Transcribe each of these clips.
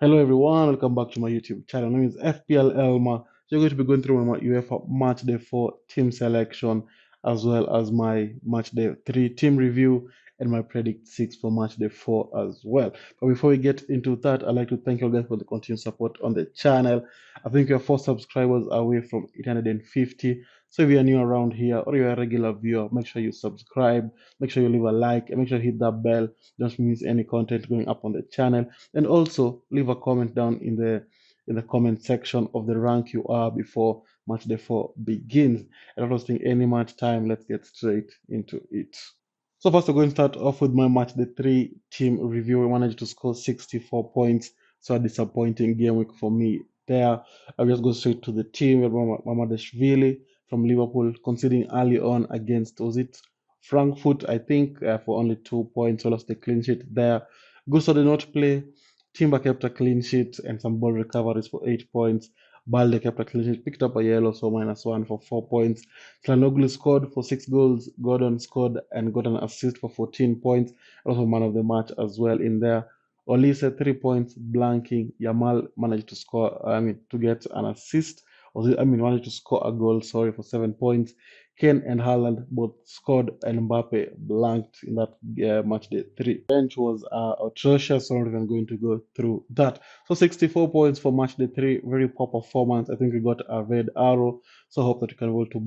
Hello everyone, welcome back to my YouTube channel. My name is FPL Elma. So we're going to be going through my UEFA Matchday 4 team selection as well as my Matchday 3 team review and my Predict 6 for Matchday 4 as well. But before we get into that, I'd like to thank you guys for the continued support on the channel. I think we are 4 subscribers away from 850. So if you're new around here or you're a regular viewer, make sure you subscribe, make sure you leave a like, and make sure you hit that bell. Don't miss any content going up on the channel, and also leave a comment down in the comment section of the rank you are before match day 4 begins. And I'm not wasting any much time, let's get straight into it. So first we're going to start off with my match day 3 team review. We managed to score 64 points, so a disappointing game week for me there. I'll just go straight to the team. Mamadashvili from Liverpool conceding early on against, was it Frankfurt, I think, for only 2 points. So lost the clean sheet there. Gusto did not play. Timber kept a clean sheet and some ball recoveries for 8 points. Balde kept a clean sheet, picked up a yellow, so -1 for 4 points. Slanoglu scored for 6 goals. Gordon scored and got an assist for 14 points. Also man of the match as well in there. Olise 3 points, blanking. Yamal managed to score, to get an assist. Managed to score a goal, sorry, for 7 points. Kane and Haaland both scored, and Mbappe blanked in that match day 3. Bench was atrocious, so I'm not even going to go through that. So 64 points for match day 3, very poor performance. I think we got a red arrow, so I hope that we can be able to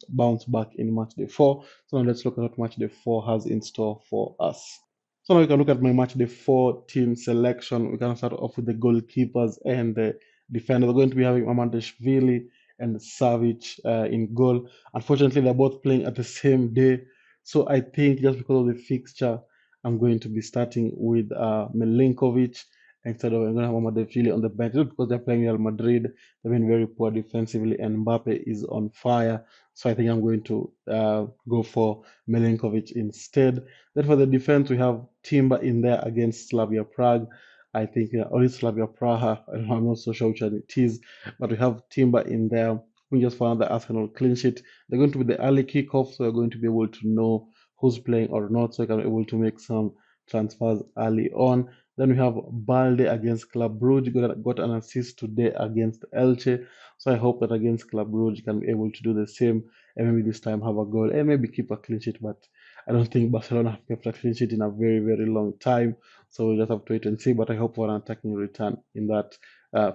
bounce back in match day 4. So now let's look at what match day 4 has in store for us. So now we can look at my match day 4 team selection. We can start off with the goalkeepers and the defenders. We're going to be having Mamardashvili and Savic in goal. Unfortunately, they're both playing at the same day. So I think just because of the fixture, I'm going to be starting with Milinkovic instead of I'm going to have Mamardashvili on the bench. Just because they're playing Real Madrid, they've been very poor defensively, and Mbappe is on fire. So I think I'm going to go for Milinkovic instead. Then for the defense, we have Timber in there against Slavia Prague. I think only Slavia Praha. I'm not so sure which one it is, but we have Timber in there. We just found the Arsenal clean sheet. They're going to be the early kickoff, so we're going to be able to know who's playing or not, so we can be able to make some transfers early on. Then we have Balde against Club Brugge. Got an assist today against Elche, so I hope that against Club Brugge can be able to do the same and maybe this time have a goal and maybe keep a clean sheet. But I don't think Barcelona have kept a clean sheet in a very, very long time. So we'll just have to wait and see. But I hope for an attacking return in that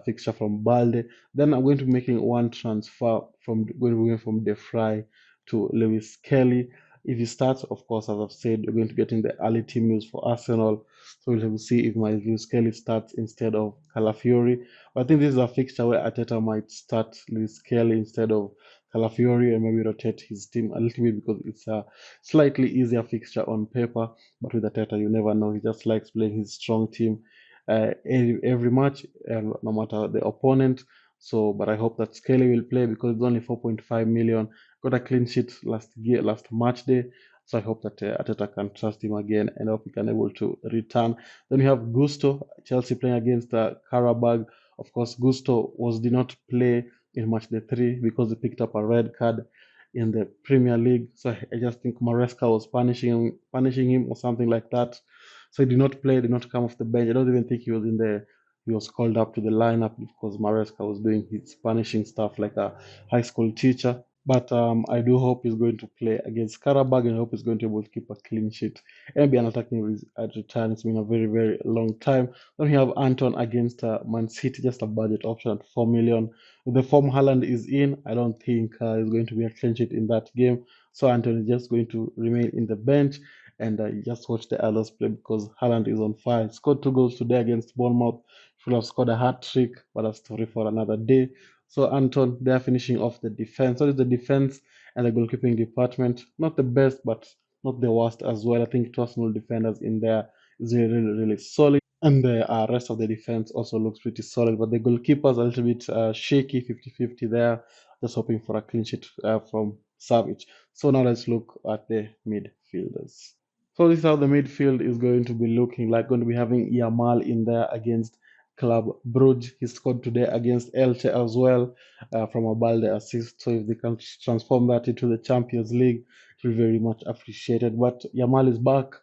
fixture from Balde. Then I'm going to be making one transfer from going from De Vrij to Lewis Kelly. If he starts, of course, as I've said, we're going to get in the early team news for Arsenal. So we'll have to see if my Lewis Kelly starts instead of Calafiori. But I think this is a fixture where Ateta might start Lewis Kelly instead of Calafiori and maybe rotate his team a little bit because it's a slightly easier fixture on paper. But with Ateta, you never know. He just likes playing his strong team every match, no matter the opponent. So, but I hope that Skelly will play because it's only 4.5 million. Got a clean sheet last match day. So I hope that Ateta can trust him again and hope he can able to return. Then we have Gusto, Chelsea playing against Karabag. Of course, Gusto did not play in match day 3 because he picked up a red card in the Premier League. So I just think Maresca was punishing him or something like that. So he did not play, did not come off the bench. I don't even think he was in the he was called up to the lineup because Maresca was doing his punishing stuff like a high school teacher. But I do hope he's going to play against Karabag and I hope he's going to be able to keep a clean sheet and be an attacking return. It's been a very, very long time. Then we have Anton against Man City, just a budget option at 4 million. With the form Haaland is in, I don't think he's going to be a clean sheet in that game. So Anton is just going to remain in the bench and just watch the others play because Haaland is on fire. He scored 2 goals today against Bournemouth. Should have scored a hat trick, but a story for another day. So Anton, they're finishing off the defense. So it's the defense and the goalkeeping department. Not the best, but not the worst as well. I think two Arsenal defenders in there is really, really, really solid. And the rest of the defense also looks pretty solid. But the goalkeepers a little bit shaky, 50-50 there. Just hoping for a clean sheet from Savage. So now let's look at the midfielders. So this is how the midfield is going to be looking like. Going to be having Yamal in there against Club Brugge. He scored today against Elche as well from a Balde assist. So if they can transform that into the Champions League, it will be very much appreciated. But Yamal is back.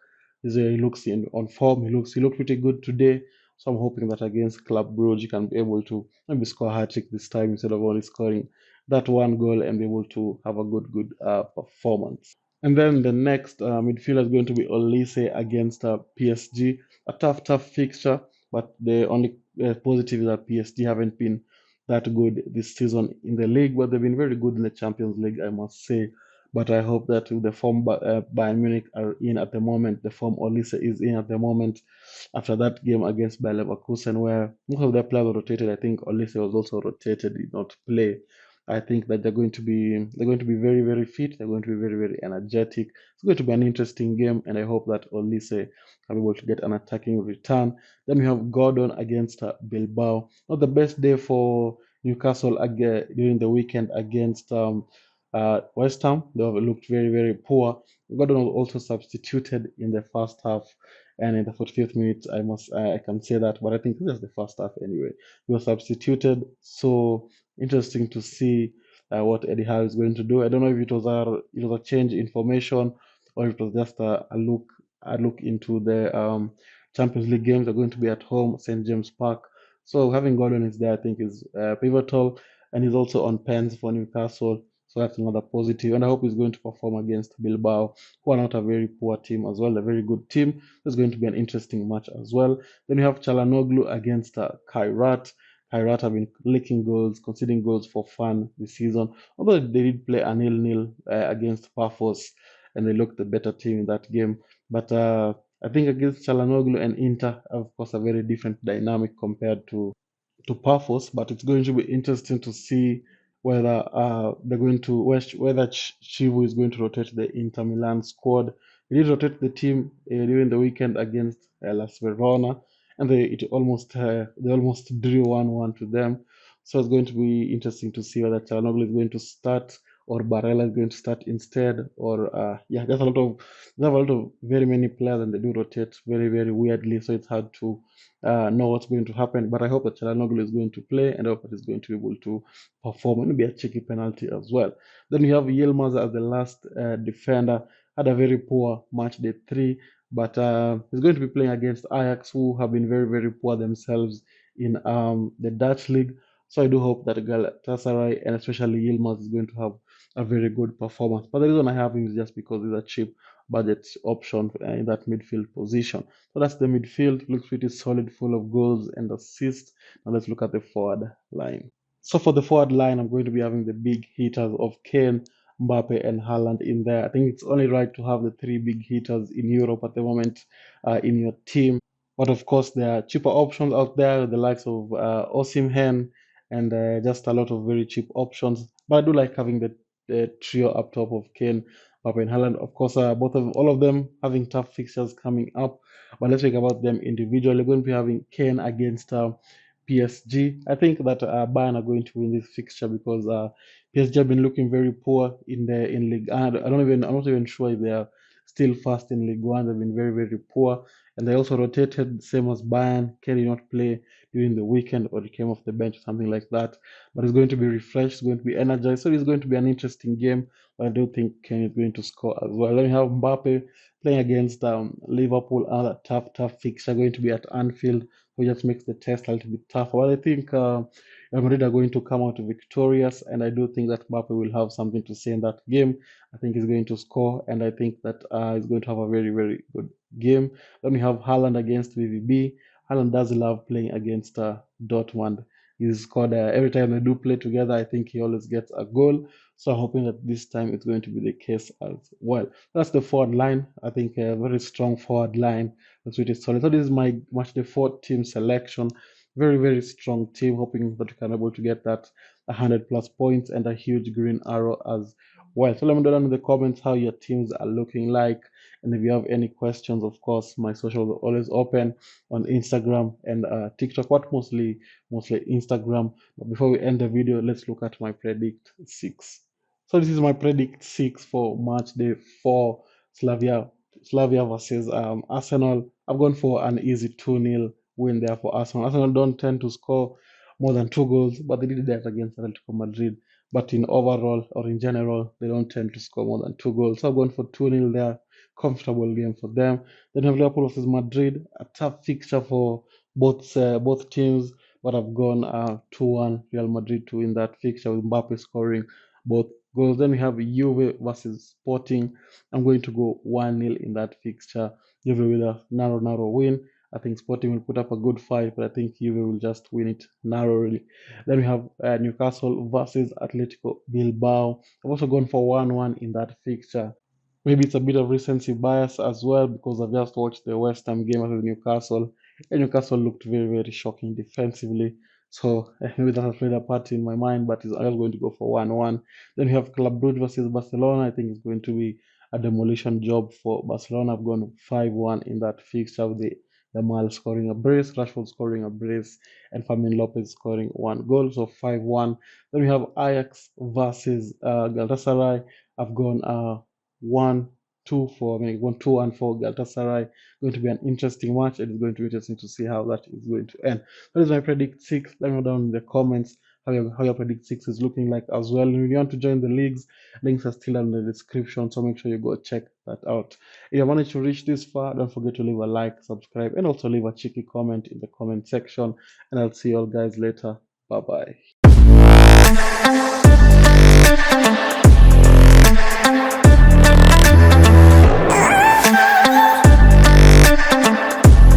He looks on form. He looked pretty good today. So I'm hoping that against Club Brugge, you can be able to maybe score a hat trick this time instead of only scoring that one goal and be able to have a good performance. And then the next midfielder is going to be Olise against PSG. A tough fixture, but the only positive is that PSG haven't been that good this season in the league, but they've been very good in the Champions League, I must say. But I hope that with the form Bayern Munich are in at the moment, the form Olise is in at the moment, after that game against Bayer Leverkusen, where most of their players were rotated, I think Olise was also rotated, did not play. I think that they're going to be very fit. They're going to be very energetic. It's going to be an interesting game, and I hope that Olise can be able to get an attacking return. Then we have Gordon against Bilbao. Not the best day for Newcastle during the weekend against West Ham. They have looked very poor. Gordon was also substituted in the first half and in the 45th minute. I can say that, but I think this is the first half anyway. He was substituted, so interesting to see what Eddie Howe is going to do. I don't know if it was a change in formation or if it was just a look into the Champions League games. Are going to be at home, St James Park. So having Gordon is there, I think, is pivotal, and he's also on pens for Newcastle. So that's another positive, and I hope he's going to perform against Bilbao, who are not a very poor team as well, a very good team. It's going to be an interesting match as well. Then we have Chalanoglu against Kairat. Kairat have been licking goals, conceding goals for fun this season. Although they did play a nil-nil against Pafos, and they looked the better team in that game. But I think against Chalanoglu and Inter, of course, a very different dynamic compared to Paphos, but it's going to be interesting to see whether whether Chivu is going to rotate the Inter Milan squad. He did rotate the team during the weekend against Las Verona, and they almost drew 1-1 to them. So it's going to be interesting to see whether Chalanoglu is going to start or Barella is going to start instead, or yeah, there's a lot of very many players and they do rotate very weirdly, so it's hard to know what's going to happen. But I hope that Chalanoglu is going to play, and I hope that he's going to be able to perform and be a cheeky penalty as well. Then we have Yilmaz as the last defender. Had a very poor match day 3, but he's going to be playing against Ajax, who have been very poor themselves in the Dutch league. So I do hope that Galatasaray and especially Yilmaz is going to have a very good performance. But the reason I have him is just because he's a cheap budget option in that midfield position. So that's the midfield. Looks pretty solid, full of goals and assists. Now let's look at the forward line. So for the forward line, I'm going to be having the big hitters of Kane, Mbappe, and Haaland in there. I think it's only right to have the three big hitters in Europe at the moment in your team. But of course, there are cheaper options out there, the likes of Osimhen, and just a lot of very cheap options. But I do like having the trio up top of Kane, Mbappe, and Haaland. Of course, all of them having tough fixtures coming up. But let's talk about them individually. We're going to be having Kane against PSG. I think that Bayern are going to win this fixture because PSG have been looking very poor in League. I'm not even sure if they are still first in League One. They've been very poor, and they also rotated same as Bayern. Kane did not play during the weekend, or he came off the bench, something like that. But he's going to be refreshed. He's going to be energized. So it's going to be an interesting game. But I do think Kane is going to score as well. Then we have Mbappe playing against Liverpool. Another tough fixture going to be at Anfield, which just makes the test a little bit tougher. But I think Real Madrid are going to come out victorious, and I do think that Mbappe will have something to say in that game. I think he's going to score, and I think that he's going to have a very good game. Then we have Haaland against VVB. Haaland does love playing against Dortmund. He's scored every time they do play together. I think he always gets a goal. So I'm hoping that this time it's going to be the case as well. That's the forward line. I think a very strong forward line. That's really solid. So this is my match the fourth team selection. Very strong team. Hoping that we can be able to get that 100 plus points and a huge green arrow as well. So let me know down in the comments how your teams are looking like. And if you have any questions, of course, my socials are always open on Instagram and TikTok, but mostly Instagram. But before we end the video, let's look at my predict six. So this is my predict six for match day 4, Slavia Slavia versus Arsenal. I've gone for an easy 2-0 win there for Arsenal. Arsenal don't tend to score more than 2 goals, but they did that against Atletico Madrid. But in overall or in general, they don't tend to score more than 2 goals. So I've gone for 2-0 there. Comfortable game for them. Then we have Liverpool versus Madrid, a tough fixture for both teams, but I've gone 2-1 Real Madrid to win that fixture with Mbappe scoring both goals. Then we have Juve versus Sporting. I'm going to go 1-0 in that fixture. Juve with a narrow win. I think Sporting will put up a good fight, but I think Juve will just win it narrowly. Then we have Newcastle versus Atletico Bilbao. I've also gone for 1-1 in that fixture. Maybe it's a bit of recency bias as well because I've just watched the West Ham game versus Newcastle, and Newcastle looked very shocking defensively. So maybe that has played a part in my mind, but I was going to go for 1-1. Then we have Club Brugge versus Barcelona. I think it's going to be a demolition job for Barcelona. I've gone 5-1 in that fixture with the Yamal scoring a brace, Rashford scoring a brace, and Fermin Lopez scoring one goal. So 5-1. Then we have Ajax versus Galatasaray. I've gone 1-2 for me, 1-2 for Galatasaray. Going to be an interesting match, and it's going to be interesting to see how that is going to end. That is my predict six. Let me know down in the comments how your predict six is looking like as well. And if you want to join the leagues, links are still in the description, so make sure you go check that out. If you managed to reach this far, don't forget to leave a like, subscribe, and also leave a cheeky comment in the comment section. And I'll see you all guys later. Bye bye.